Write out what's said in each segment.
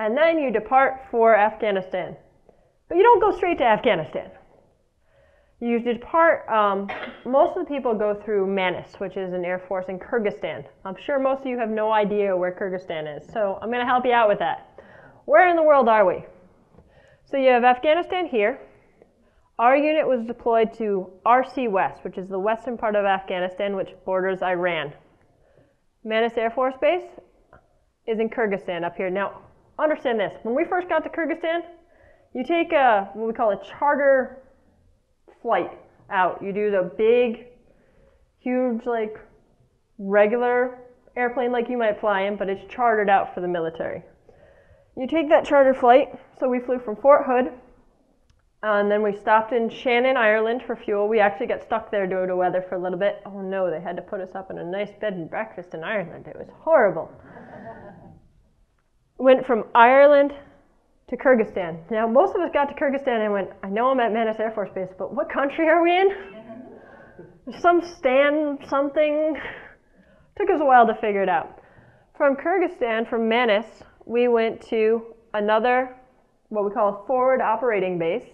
and then you depart for Afghanistan. But you don't go straight to Afghanistan. You depart, most of the people go through Manis, which is an air force in Kyrgyzstan. I'm sure most of you have no idea where Kyrgyzstan is, so I'm going to help you out with that. Where in the world are we? So you have Afghanistan here. Our unit was deployed to RC West, which is the western part of Afghanistan, which borders Iran. Manis Air Force Base is in Kyrgyzstan up here. Now, understand this. When we first got to Kyrgyzstan, you take what we call a charter flight out. You do the big, huge, like regular airplane like you might fly in, but it's chartered out for the military. You take that charter flight. So we flew from Fort Hood, and then we stopped in Shannon, Ireland for fuel. We actually got stuck there due to weather for a little bit. Oh no, they had to put us up in a nice bed and breakfast in Ireland. It was horrible. Went from Ireland to Kyrgyzstan. Now, most of us got to Kyrgyzstan and went, I know I'm at Manis Air Force Base, but what country are we in? Some something. Took us a while to figure it out. From Kyrgyzstan, from Manis, we went to another, what we call a forward operating base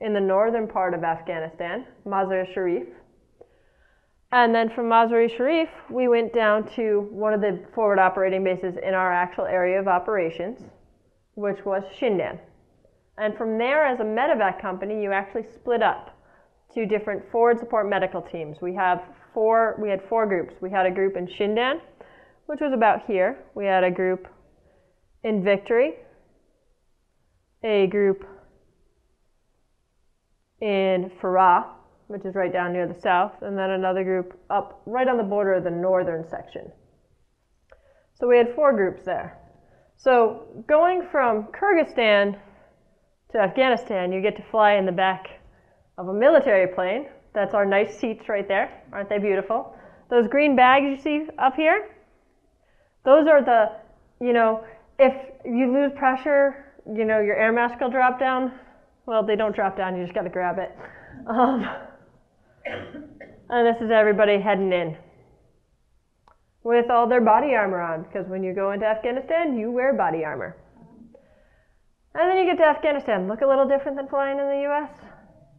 in the northern part of Afghanistan, Mazar-e-Sharif. And then from Mazar-e-Sharif, we went down to one of the forward operating bases in our actual area of operations, which was Shindan. And from there, as a medevac company, you actually split up to different forward support medical teams. We had four groups. We had a group in Shindan, which was about here. We had a group in Victory, a group in Farah, which is right down near the south, and then another group up right on the border of the northern section. So we had 4 groups there. So going from Kyrgyzstan to Afghanistan, you get to fly in the back of a military plane. That's our nice seats right there. Aren't they beautiful? Those green bags you see up here, those are the, if you lose pressure, your air mask will drop down. Well, they don't drop down, you just got to grab it. And this is everybody heading in with all their body armor on, because when you go into Afghanistan, you wear body armor. And then you get to Afghanistan. Look a little different than flying in the US.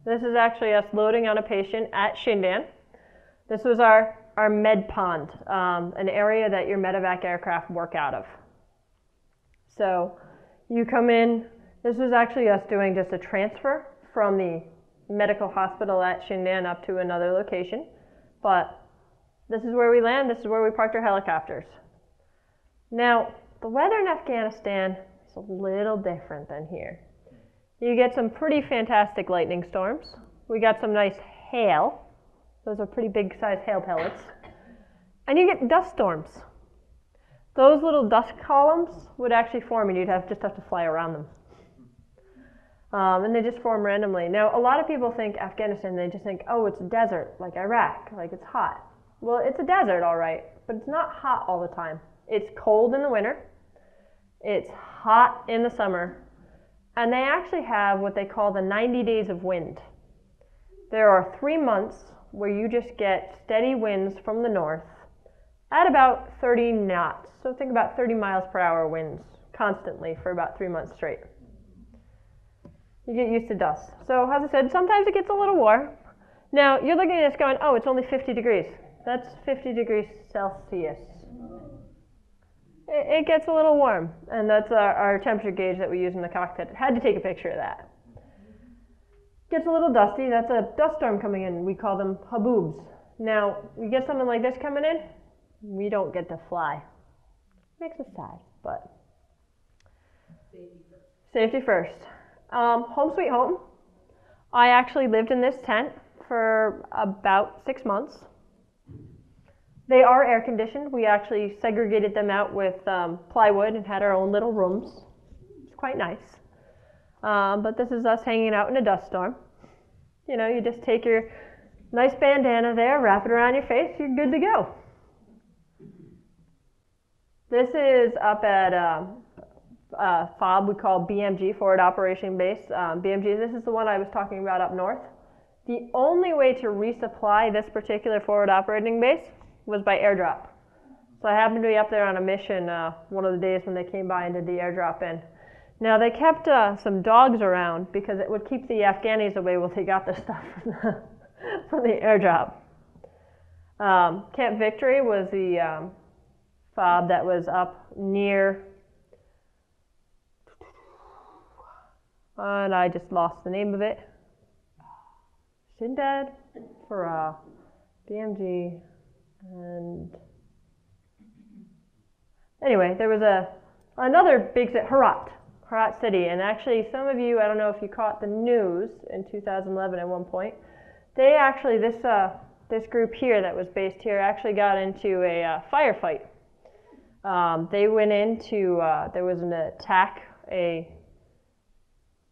This is actually us loading on a patient at Shindan. This was our med pond, an area that your medevac aircraft work out of. So you come in. This was actually us doing just a transfer from the medical hospital at Shindan up to another location. But this is where we land. This is where we parked our helicopters. Now, the weather in Afghanistan is a little different than here. You get some pretty fantastic lightning storms. We got some nice hail. Those are pretty big size hail pellets. And you get dust storms. Those little dust columns would actually form, and you'd just have to fly around them. And they just form randomly. Now, a lot of people think Afghanistan, they just think, oh, it's a desert, like Iraq, like it's hot. Well, it's a desert, all right, but it's not hot all the time. It's cold in the winter. It's hot in the summer. And they actually have what they call the 90 days of wind. There are 3 months where you just get steady winds from the north at about 30 knots. So think about 30 miles per hour winds constantly for about 3 months straight. You get used to dust. So as I said, sometimes it gets a little warm. Now, you're looking at this going, oh, it's only 50 degrees. That's 50 degrees Celsius. It gets a little warm, and that's our temperature gauge that we use in the cockpit. Had to take a picture of that. Gets a little dusty. That's a dust storm coming in. We call them haboobs. Now, you get something like this coming in, we don't get to fly. Makes us sad, but safety first. Home sweet home. I actually lived in this tent for about 6 months. They are air conditioned. We actually segregated them out with plywood and had our own little rooms. It's quite nice. But this is us hanging out in a dust storm. You just take your nice bandana there, wrap it around your face, you're good to go. This is up at FOB, we call BMG, Forward Operation Base. BMG, this is the one I was talking about up north. The only way to resupply this particular forward operating base was by airdrop. So I happened to be up there on a mission one of the days when they came by and did the airdrop in. Now they kept some dogs around because it would keep the Afghanis away while they got the stuff from the airdrop. Camp Victory was the fob that was up near, and I just lost the name of it. Shindad for BMG, and anyway, there was another big city, Herat City, and actually some of you, I don't know if you caught the news in 2011 at one point, they actually, this group here that was based here actually got into a firefight. They went into, there was an attack, a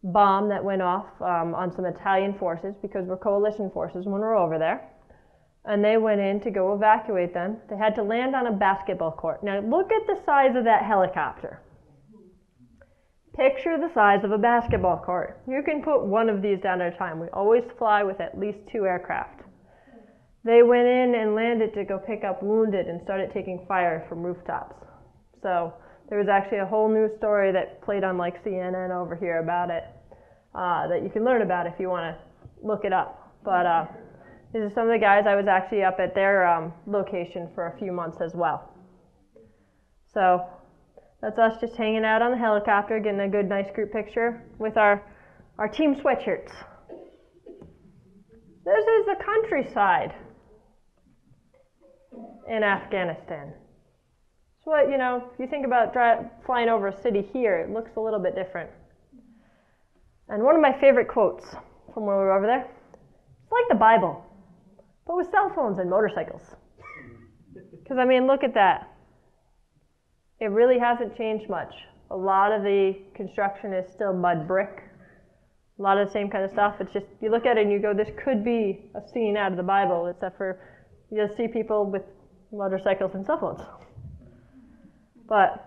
bomb that went off on some Italian forces because we're coalition forces when we're over there. And they went in to go evacuate them. They had to land on a basketball court. Now look at the size of that helicopter. Picture the size of a basketball court. You can put one of these down at a time. We always fly with at least 2 aircraft. They went in and landed to go pick up wounded and started taking fire from rooftops. So there was actually a whole news story that played on like CNN over here about it that you can learn about if you want to look it up. But these are some of the guys. I was actually up at their location for a few months as well. So that's us just hanging out on the helicopter, getting a good, nice group picture with our team sweatshirts. This is the countryside in Afghanistan. So what, you know, if you think about flying over a city here, it looks a little bit different. And one of my favorite quotes from when we were over there, it's like the Bible, but with cell phones and motorcycles. Because, I mean, look at that. It really hasn't changed much. A lot of the construction is still mud brick. A lot of the same kind of stuff. It's just, you look at it and you go, this could be a scene out of the Bible, except for you'll see people with motorcycles and cell phones. But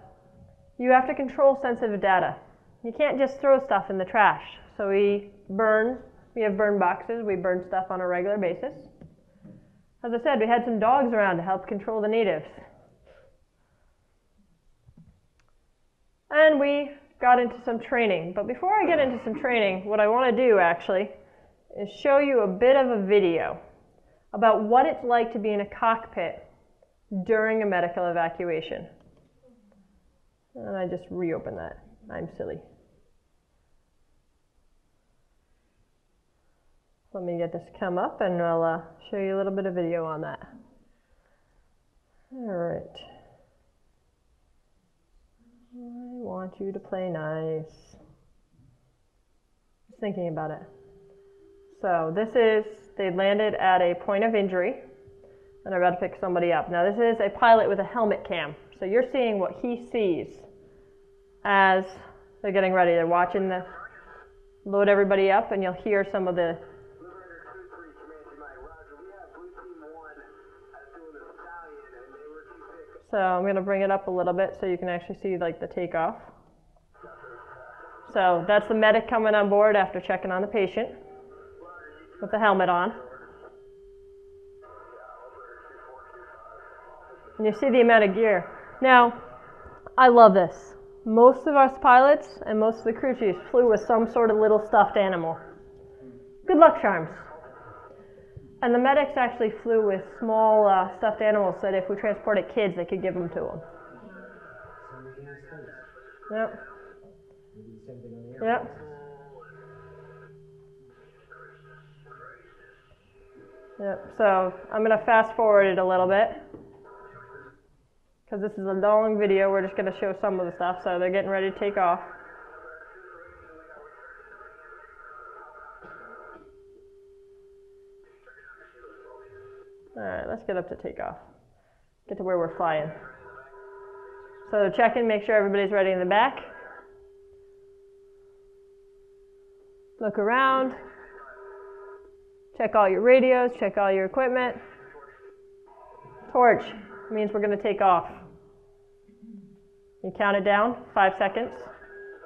you have to control sensitive data. You can't just throw stuff in the trash. So we have burn boxes, we burn stuff on a regular basis. As I said, we had some dogs around to help control the natives. And we got into some training. But before I get into some training, what I want to do actually is show you a bit of a video about what it's like to be in a cockpit during a medical evacuation. And I just reopened that. I'm silly. Let me get this to come up and I'll show you a little bit of video on that. All right. I want you to play nice. Just thinking about it. So this is, they landed at a point of injury and they're about to pick somebody up. Now this is a pilot with a helmet cam. So you're seeing what he sees as they're getting ready. They're watching the load everybody up and you'll hear some of the So I'm going to bring it up a little bit so you can actually see like the takeoff. So that's the medic coming on board after checking on the patient with the helmet on. And you see the amount of gear. Now, I love this. Most of us pilots and most of the crew chiefs flew with some sort of little stuffed animal. Good luck charms. And the medics actually flew with small stuffed animals so that if we transported kids, they could give them to them. Yep. Yep. Yep. So I'm going to fast forward it a little bit because this is a long video. We're just going to show some of the stuff. So they're getting ready to take off. All right, let's get up to takeoff. Get to where we're flying. So check in, make sure everybody's ready in the back. Look around. Check all your radios, check all your equipment. Torch means we're going to take off. You count it down, 5 seconds.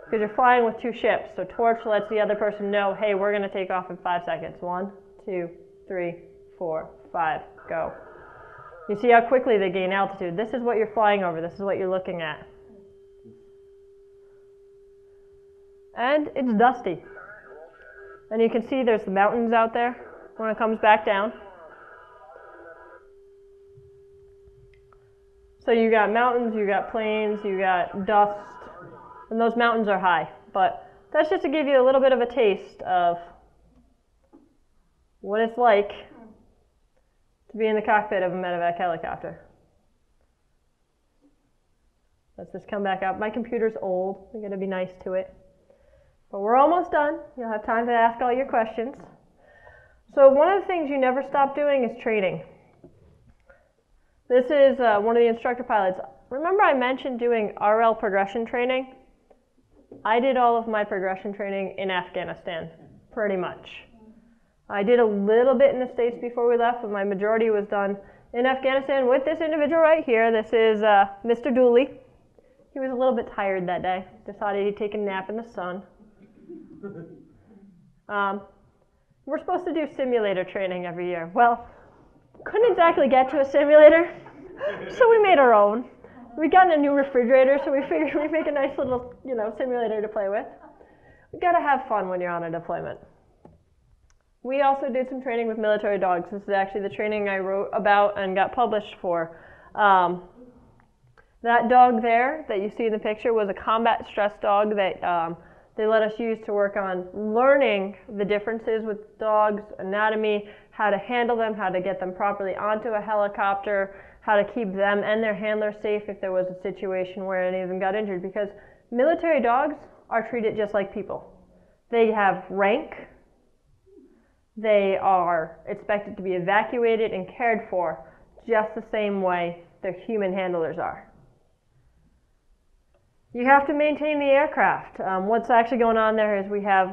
Because you're flying with 2 ships, so torch lets the other person know, hey, we're going to take off in 5 seconds. 1, 2, 3, 4, 5, go. You see how quickly they gain altitude. This is what you're flying over. This is what you're looking at. And it's dusty. And you can see there's the mountains out there when it comes back down. So you got mountains, you got plains, you got dust, and those mountains are high. But that's just to give you a little bit of a taste of what it's like to be in the cockpit of a medevac helicopter. Let's just come back up. My computer's old. I gotta be nice to it. But we're almost done. You'll have time to ask all your questions. So one of the things you never stop doing is training. This is one of the instructor pilots. Remember I mentioned doing RL progression training? I did all of my progression training in Afghanistan, pretty much. I did a little bit in the States before we left, but my majority was done in Afghanistan with this individual right here. This is Mr. Dooley. He was a little bit tired that day. Decided he'd take a nap in the sun. We're supposed to do simulator training every year. Well, couldn't exactly get to a simulator, so we made our own. We got a new refrigerator, so we figured we'd make a nice little, simulator to play with. We gotta have fun when you're on a deployment. We also did some training with military dogs. This is actually the training I wrote about and got published for. That dog there that you see in the picture was a combat stress dog that they let us use to work on learning the differences with dogs, anatomy, how to handle them, how to get them properly onto a helicopter, how to keep them and their handler safe if there was a situation where any of them got injured, because military dogs are treated just like people. They have rank, they are expected to be evacuated and cared for just the same way their human handlers are. You have to maintain the aircraft. What's actually going on there is we have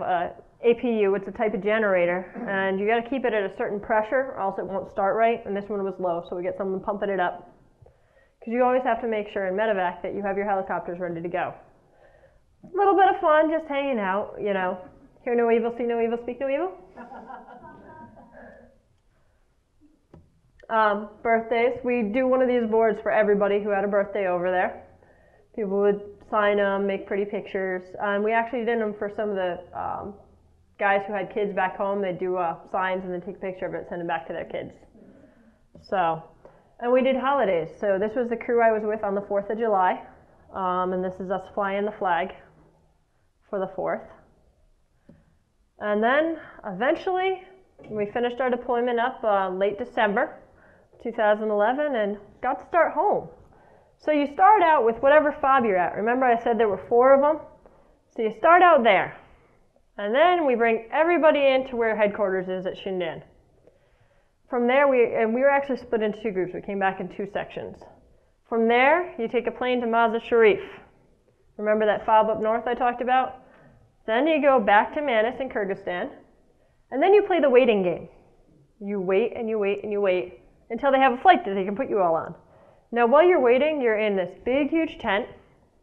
APU, it's a type of generator, and you got to keep it at a certain pressure or else it won't start right, and this one was low, so we get someone pumping it up. Because you always have to make sure in medevac that you have your helicopters ready to go. A little bit of fun, just hanging out, hear no evil, see no evil, speak no evil. Birthdays, we do one of these boards for everybody who had a birthday over there. People would sign them, make pretty pictures. We actually did them for some of the guys who had kids back home. They'd do signs and then take a picture of it, send it back to their kids. So, and we did holidays. So this was the crew I was with on the 4th of July. And this is us flying the flag for the 4th. And then eventually we finished our deployment up late December 2011 and got to start home. So you start out with whatever fob you're at. Remember I said there were 4 of them? So you start out there. And then we bring everybody into where headquarters is at Shindan. From there, we were actually split into 2 groups. We came back in 2 sections. From there, you take a plane to Mazar Sharif. Remember that fob up north I talked about? Then you go back to Manas in Kyrgyzstan. And then you play the waiting game. You wait and you wait and you wait until they have a flight that they can put you all on. Now while you're waiting, you're in this big, huge tent,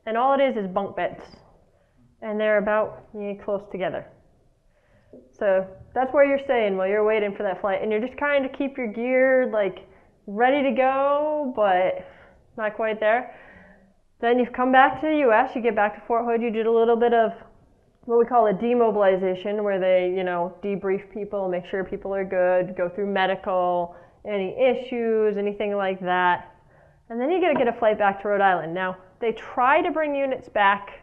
and all it is bunk beds. And they're about close together. So that's where you're staying while you're waiting for that flight, and you're just trying to keep your gear ready to go, but not quite there. Then you've come back to the US, you get back to Fort Hood, you did a little bit of what we call a demobilization, where they, debrief people, make sure people are good, go through medical, any issues, anything like that. And then you gotta get a flight back to Rhode Island. Now, they try to bring units back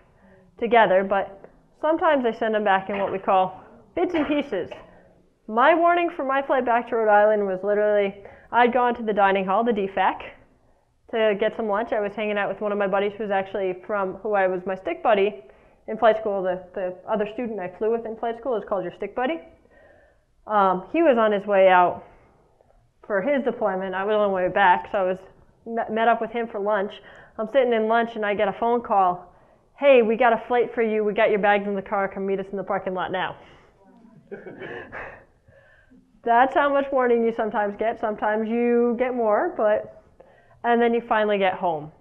together, but sometimes they send them back in what we call bits and pieces. My warning for my flight back to Rhode Island was literally, I'd gone to the dining hall, the DFAC, to get some lunch. I was hanging out with one of my buddies who's actually who I was my stick buddy in flight school. The other student I flew with in flight school is called your stick buddy. He was on his way out for his deployment. I was on my way back, so I was met up with him for lunch. I'm sitting in lunch and I get a phone call. Hey, we got a flight for you. We got your bags in the car. Come meet us in the parking lot now. That's how much warning you sometimes get. Sometimes you get more, and then you finally get home.